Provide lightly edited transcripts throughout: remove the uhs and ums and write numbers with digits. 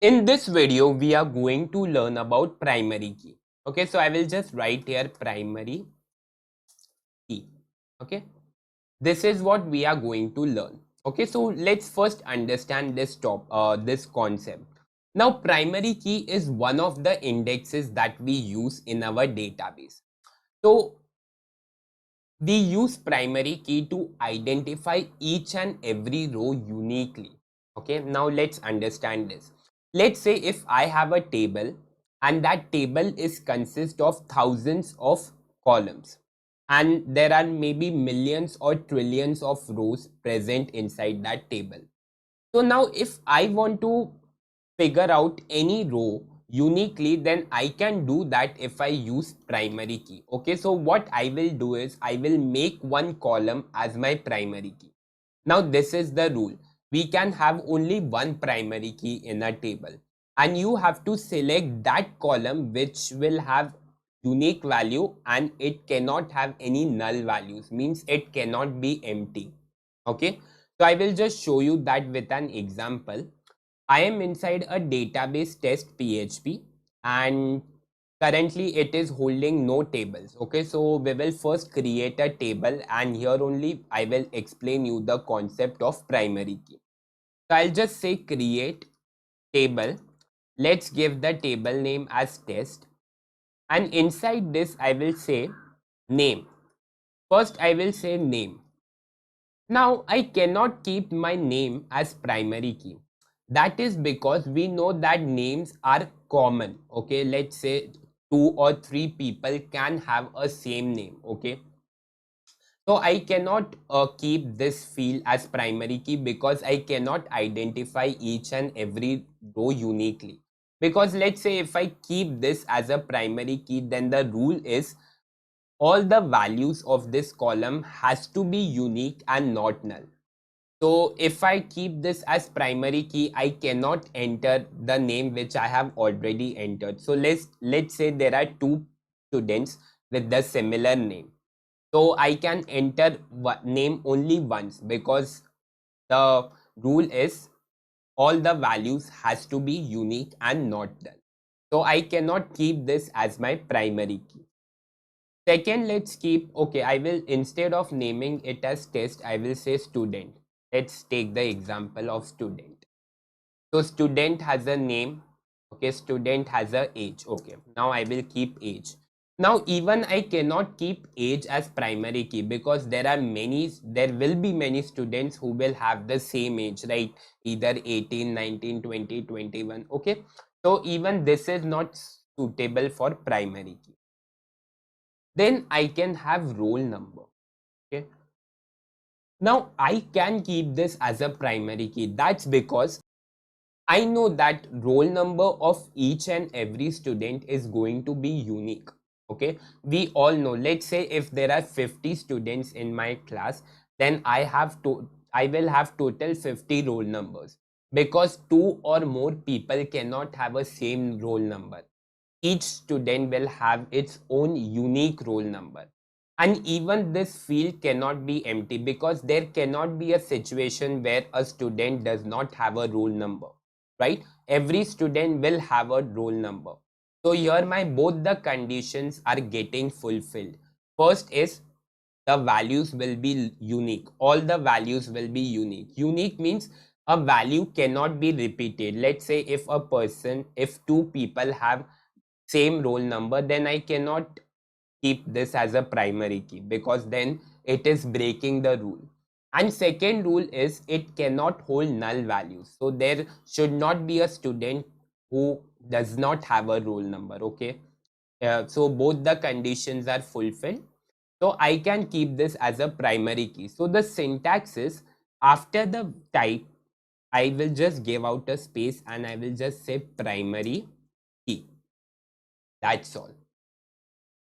In this video, we are going to learn about primary key. Okay, so I will just write here primary key. Okay, this is what we are going to learn. Okay, so let's first understand this concept. Now, primary key is one of the indexes that we use in our database. So we use primary key to identify each and every row uniquely. Okay, now let's understand this. Let's say if I have a table and that table is consist of thousands of columns and there are maybe millions or trillions of rows present inside that table. So now if I want to figure out any row uniquely, then I can do that if I use primary key. Okay, so what I will do is I will make one column as my primary key. Now this is the rule. We can have only one primary key in a table and you have to select that column which will have unique value and it cannot have any null values, means it cannot be empty. Okay, so I will just show you that with an example. I am inside a database test PHP and currently it is holding no tables. Okay, so we will first create a table and here only I will explain you the concept of primary key. So I'll just say create table. Let's give the table name as test and inside this I will say name. First I will say name. Now I cannot keep my name as primary key. That is because we know that names are common. Okay, let's say two or three people can have a same name. Okay, so I cannot keep this field as primary key because I cannot identify each and every row uniquely. Because let's say if I keep this as a primary key, then the rule is all the values of this column has to be unique and not null. So if I keep this as primary key, I cannot enter the name which I have already entered. So let's say there are two students with the similar name. So I can enter name only once because the rule is all the values has to be unique and not null. So I cannot keep this as my primary key. Second, let's keep, okay, I will, instead of naming it as test, I will say student. Let's take the example of student. So student has a name, okay, student has a age, okay. Now I will keep age. Now even I cannot keep age as primary key because there will be many students who will have the same age, right? Either 18, 19, 20, 21, okay. So even this is not suitable for primary key. Then I can have roll number. Okay. Now I can keep this as a primary key. That's because I know that roll number of each and every student is going to be unique. Okay. We all know, let's say if there are 50 students in my class, then I will have total 50 roll numbers because two or more people cannot have a same roll number. Each student will have its own unique roll number. And even this field cannot be empty because there cannot be a situation where a student does not have a roll number, right? Every student will have a roll number. So here my both the conditions are getting fulfilled. First is the values will be unique. All the values will be unique. Unique means a value cannot be repeated. Let's say if two people have same roll number, then I cannot keep this as a primary key because then it is breaking the rule. And second rule is it cannot hold null values. So there should not be a student who does not have a roll number. Okay. So both the conditions are fulfilled. So I can keep this as a primary key. So the syntax is after the type, I will just give out a space and I will just say primary key. That's all.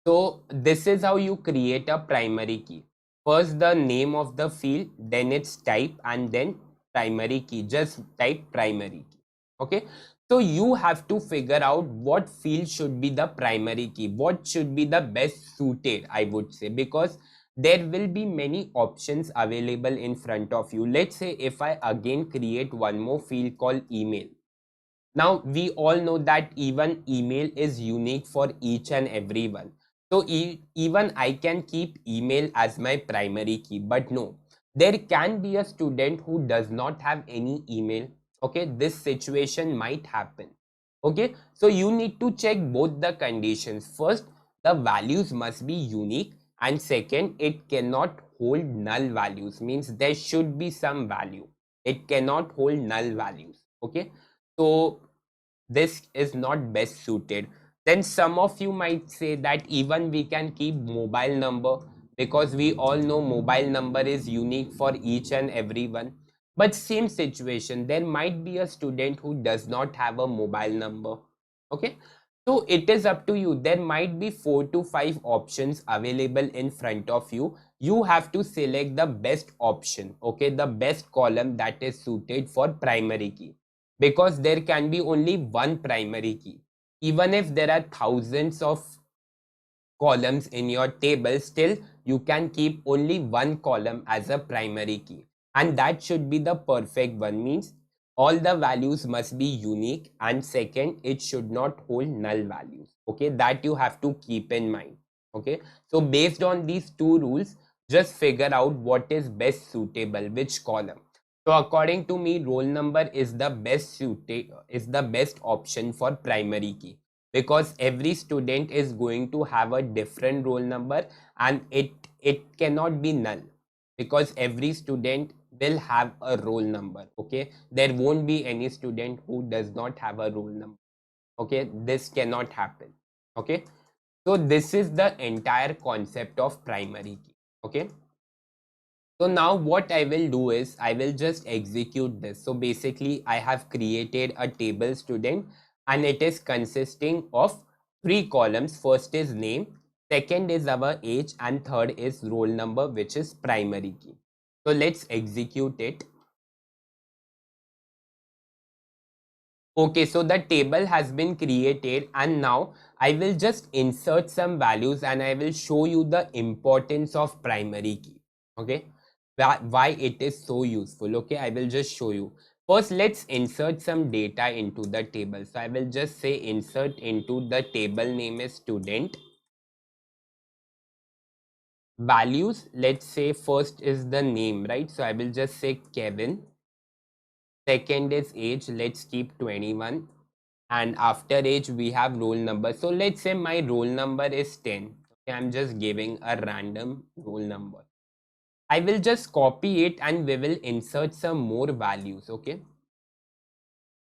So this is how you create a primary key. First the name of the field, then its type and then primary key. Just type primary key. Okay. So you have to figure out what field should be the primary key. What should be the best suited, I would say, because there will be many options available in front of you. Let's say if I again create one more field called email. Now we all know that even email is unique for each and every one. So even I can keep email as my primary key, but no, there can be a student who does not have any email. Okay, this situation might happen. Okay, so you need to check both the conditions. First, the values must be unique, and second, it cannot hold null values, means there should be some value. It cannot hold null values. Okay, so this is not best suited. Then some of you might say that even we can keep mobile number, because we all know mobile number is unique for each and every one. But same situation, there might be a student who does not have a mobile number. Okay, so it is up to you. There might be 4 to 5 options available in front of you. You have to select the best option, okay, the best column that is suited for primary key, because there can be only one primary key. Even if there are thousands of columns in your table, still you can keep only one column as a primary key, and that should be the perfect one, means all the values must be unique, and second, it should not hold null values. Okay, that you have to keep in mind. Okay, so based on these two rules, just figure out what is best suitable, which column. So according to me, roll number is the best option for primary key, because every student is going to have a different roll number, and it cannot be null, because every student will have a roll number. Okay, there won't be any student who does not have a roll number. Okay, this cannot happen. Okay, so this is the entire concept of primary key. Okay, so now what I will do is I will just execute this. So basically I have created a table student, and it is consisting of 3 columns. First is name, second is our age, and third is roll number, which is primary key. So let's execute it. Okay, so the table has been created, and now I will just insert some values, and I will show you the importance of primary key. Okay, why it is so useful. Okay, I will just show you. First, let's insert some data into the table. So I will just say insert into the table name is student. Values, let's say first is the name, right? So I will just say Kevin. Second is age, let's keep 21, and after age we have roll number. So let's say my roll number is 10. Okay, I'm just giving a random roll number. I will just copy it, and we will insert some more values. Okay,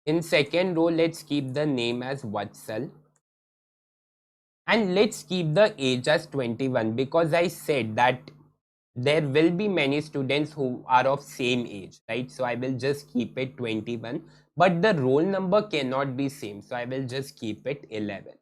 in second row, let's keep the name as Vatsal, and let's keep the age as 21, because I said that there will be many students who are of same age, right? So I will just keep it 21, but the roll number cannot be same, so I will just keep it 11.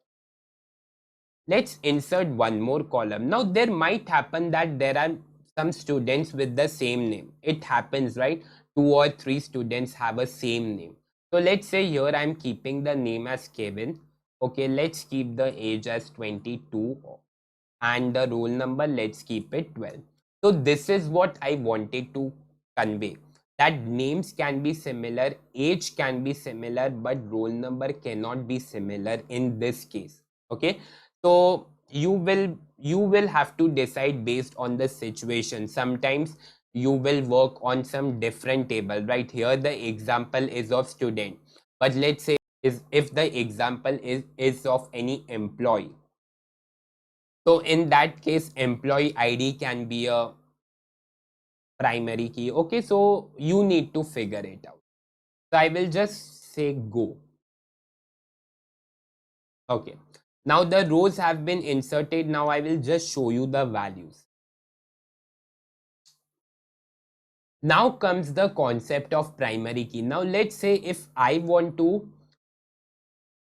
Let's insert one more column. Now there might happen that there are some students with the same name. It happens, right? 2 or 3 students have a same name. So let's say here I'm keeping the name as Kevin. Okay, let's keep the age as 22, and the roll number, let's keep it 12. So this is what I wanted to convey, that names can be similar, age can be similar, but roll number cannot be similar in this case. Okay, so you will have to decide based on the situation. Sometimes you will work on some different table. Right here the example is of student, but let's say is if the example is of any employee, so in that case, employee ID can be a primary key. Okay, so you need to figure it out. So I will just say go. Okay. Now the rows have been inserted. Now I will just show you the values. Now comes the concept of primary key. Now let's say if I want to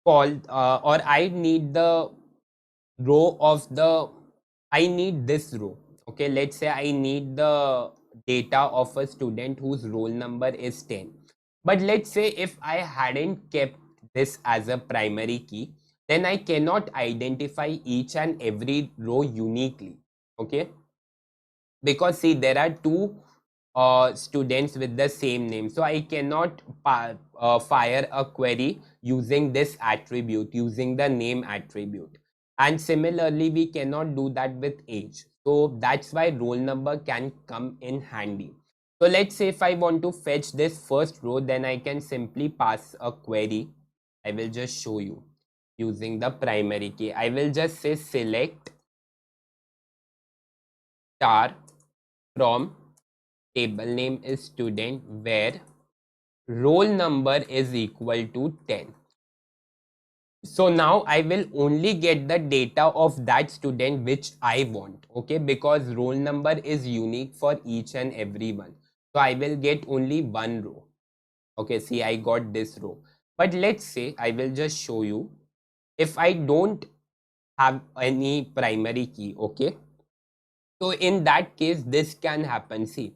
call or I need the row of the I need this row. Okay, let's say I need the data of a student whose roll number is 10. But let's say if I hadn't kept this as a primary key, then I cannot identify each and every row uniquely. Okay, because see there are two students with the same name, so I cannot fire a query using this attribute, using the name attribute. And similarly, we cannot do that with age. So that's why roll number can come in handy. So let's say if I want to fetch this first row, then I can simply pass a query. I will just show you using the primary key. I will just say select star from table name is student where roll number is equal to 10. So now I will only get the data of that student which I want, okay, because roll number is unique for each and every one. So I will get only one row. Okay, see, I got this row. But let's say I will just show you if I don't have any primary key, okay. So in that case, this can happen. See,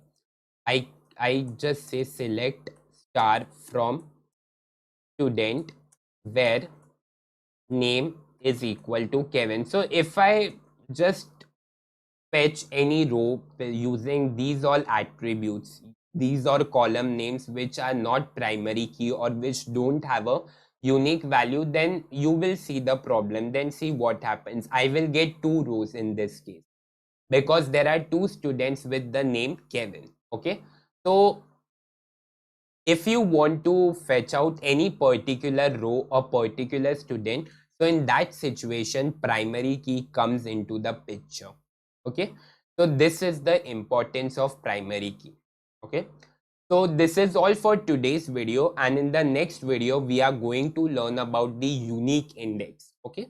I I just say select star from student where name is equal to Kevin. So if I just fetch any row using these all attributes, these are column names which are not primary key or which don't have a unique value, then you will see the problem. Then see what happens. I will get two rows in this case because there are two students with the name Kevin. Okay. So if you want to fetch out any particular row or particular student, so in that situation primary key comes into the picture. Okay, so this is the importance of primary key. Okay, so this is all for today's video, and in the next video we are going to learn about the unique index. Okay,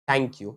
thank you.